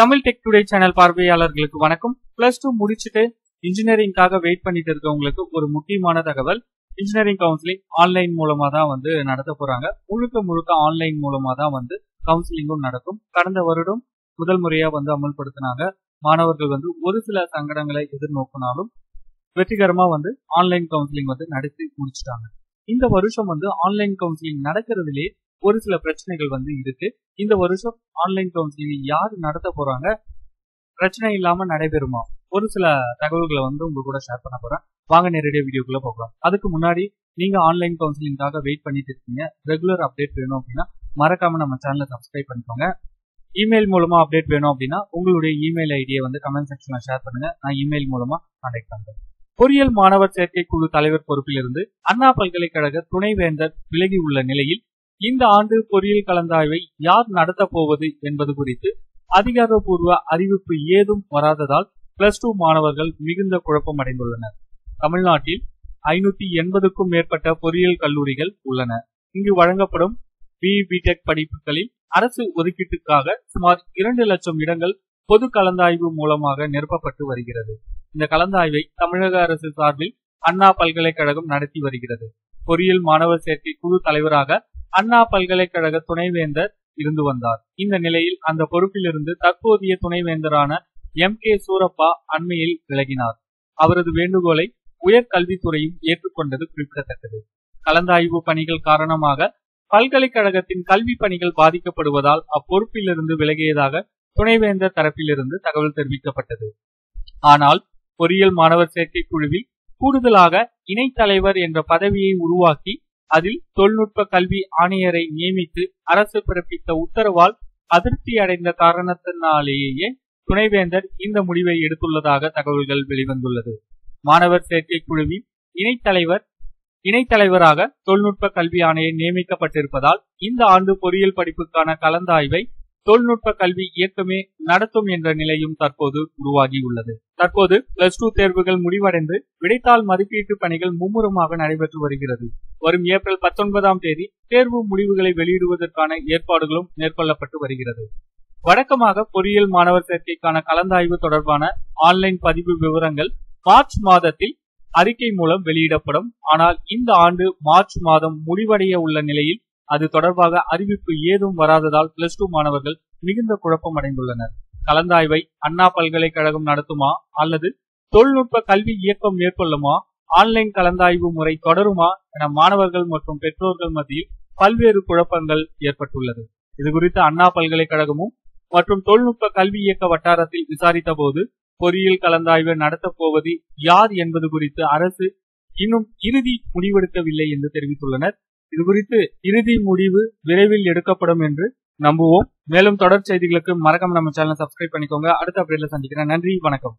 Tamil tech today channel பார்வையாளர்களுக்கு வணக்கம். +2 முடிச்சுட்டு இன்ஜினியரிங்காக வெயிட் பண்ணிட்டு இருக்கவங்களுக்கு ஒரு முக்கியமான தகவல். இன்ஜினியரிங் கவுன்சிலிங் ஆன்லைன் மூலமா தான் நடத்த போறாங்க. முழுக்க ஆன்லைன் மூலமா தான் கவுன்சிலிங்கும் நடக்கும். கடந்த வருடம் முதல் முறையா அமல்படுத்தினாங்க. மாணவர்கள் ஒரு சில சங்கடங்களை எதிர்நோக்கினாலும் வெற்றிகரமா ஆன்லைன் கவுன்சிலிங் நடத்தி முடிச்சுட்டாங்க. இந்த வருஷம் ஆன்லைன் கவுன்சிலிங் நடக்கிறதுலே ஒரு சில பிரச்சனைகள் இருக்கு. இந்த வருஷம் ஆன்லைன் கவுன்சிலிங் யாரு நடத்த போறாங்க, பிரச்சனை இல்லாம நடைபெறுமா, ஒரு சில தகவல்களை உங்க கூட ஷேர் பண்ண போறேன். வாங்க நேரடியாக வீடியோக்குள்ள போகலாம். அதுக்கு முன்னாடி நீங்க ஆன்லைன் கவுன்சிலிங்காக வெயிட் பண்ணிட்டு இருக்கீங்க, ரெகுலர் அப்டேட் வேணும் அப்படின்னா மறக்காம நம்ம சேனலை சப்ஸ்கிரைப் பண்ணிக்கோங்க. இமெயில் மூலமா அப்டேட் வேணும் அப்படின்னா உங்களுடைய இமெயில் ஐடியை கமெண்ட் செக்ஷன்ல ஷேர் பண்ணுங்க. நான் இமெயில் மூலமா கான்டாக்ட் பண்றேன். பொறியியல் மாணவர் சேர்க்கை குழு தலைவர் பொறுப்பிலிருந்து அண்ணா பல்கலைக்கழக துணைவேந்தர் விலகி உள்ள நிலையில் இந்த ஆண்டு பொறியியல் கலந்தாய்வை யார் நடத்த போவது என்பது குறித்து அதிகாரப்பூர்வ அறிவிப்பு ஏதும் வராததால் +2 மாணவர்கள் மிகுந்த குழப்பம் அடைந்துள்ளனர். தமிழ்நாட்டில் 580க்கும் மேற்பட்ட பொறியியல் கல்லூரிகள் உள்ளன. இங்கு வழங்கப்படும் பிடெக் படிப்புகளில் அரசு ஒதுக்கீட்டுக்காக சுமார் 2 லட்சம் இடங்கள் பொது கலந்தாய்வு மூலமாக நிரப்பப்பட்டு வருகிறது. இந்த கலந்தாய்வை தமிழக அரசு சார்பில் அண்ணா பல்கலைக்கழகம் நடத்தி வருகிறது. பொறியியல் மாணவர் சேர்க்கை குழு தலைவராக அண்ணா பல்கலைக்கழக துணைவேந்தர் இருந்து வந்தார். இந்த நிலையில் அந்த பொறுப்பிலிருந்து தற்போதைய துணைவேந்தரான MK சூரப்பா அண்மையில் விலகினார். அவரது வேண்டுகோளை உயர்கல்வித்துறையும் ஏற்றுக்கொண்டது குறிப்பிடத்தக்கது. கலந்தாய்வு பணிகள் காரணமாக பல்கலைக்கழகத்தின் கல்வி பணிகள் பாதிக்கப்படுவதால் அப்பொறுப்பிலிருந்து விலகியதாக துணைவேந்தர் தரப்பிலிருந்து தகவல் தெரிவிக்கப்பட்டது. ஆனால் பொறியியல் மாணவர் சேர்க்கை குழுவில் கூடுதலாக இணைத் தலைவர் என்ற பதவியை உருவாக்கி அதில் தொழில்நுட்ப கல்வி ஆணையரை நியமித்து அரசு பிறப்பித்த உத்தரவால் அதிருப்தி அடைந்த காரணத்தினாலேயே துணைவேந்தர் இந்த முடிவை எடுத்துள்ளதாக தகவல்கள் வெளிவந்துள்ளது. மாணவர் சேர்க்கை குழுவின் இணைத் தலைவராக தொழில்நுட்ப கல்வி ஆணையர் நியமிக்கப்பட்டிருப்பதால் இந்த ஆண்டு பொறியியல் படிப்புக்கான கலந்தாய்வை தொழில்நுட்ப கல்வி இயக்கமே நடத்தும் என்ற நிலையும் தற்போது உருவாகியுள்ளது. தற்போது +2 தேர்வுகள் முடிவடைந்து விடைத்தாள் மதிப்பீட்டு பணிகள் மும்முரமாக நடைபெற்று வருகிறது. வரும் ஏப்ரல் 19ஆம் தேதி தேர்வு முடிவுகளை வெளியிடுவதற்கான ஏற்பாடுகளும் மேற்கொள்ளப்பட்டு வருகிறது. வழக்கமாக பொறியியல் மாணவர் சேர்க்கைக்கான கலந்தாய்வு தொடர்பான ஆன்லைன் பதிவு விவரங்கள் மார்ச் மாதத்தில் அறிக்கை மூலம் வெளியிடப்படும். ஆனால் இந்த ஆண்டு மார்ச் மாதம் முடிவடைய உள்ள நிலையில் அது தொடர்பாக அறிவிப்பு ஏதும் வராததால் +2 மாணவர்கள் மிகுந்த குழப்பம் அடைந்துள்ளனர். கலந்தாய்வை அண்ணா பல்கலைக்கழகம் நடத்துமா அல்லது தொழில்நுட்ப கல்வி இயக்கம் மேற்கொள்ளுமா, ஆன்லைன் கலந்தாய்வு முறை தொடருமா என மாணவர்கள் மற்றும் பெற்றோர்கள் மத்தியில் பல்வேறு குழப்பங்கள் ஏற்பட்டுள்ளது. இதுகுறித்து அண்ணா பல்கலைக்கழகமும் மற்றும் தொழில்நுட்ப கல்வி இயக்க வட்டாரத்தில் விசாரித்த போது பொறியியல் கலந்தாய்வு நடத்தப் போவது யார் என்பது குறித்து அரசு இன்னும் இறுதி முடிவெடுக்கவில்லை என்று தெரிவித்துள்ளனர். இதுகுறித்து இறுதி முடிவு விரைவில் எடுக்கப்படும் என்று நம்புவோம். மேலும் தொடர் செய்திகளுக்கு மறக்காம நம்ம சேனலை சப்ஸ்கிரைப் பண்ணிக்கோங்க. அடுத்த அப்டேட்ல சந்திக்கிறேன். நன்றி, வணக்கம்.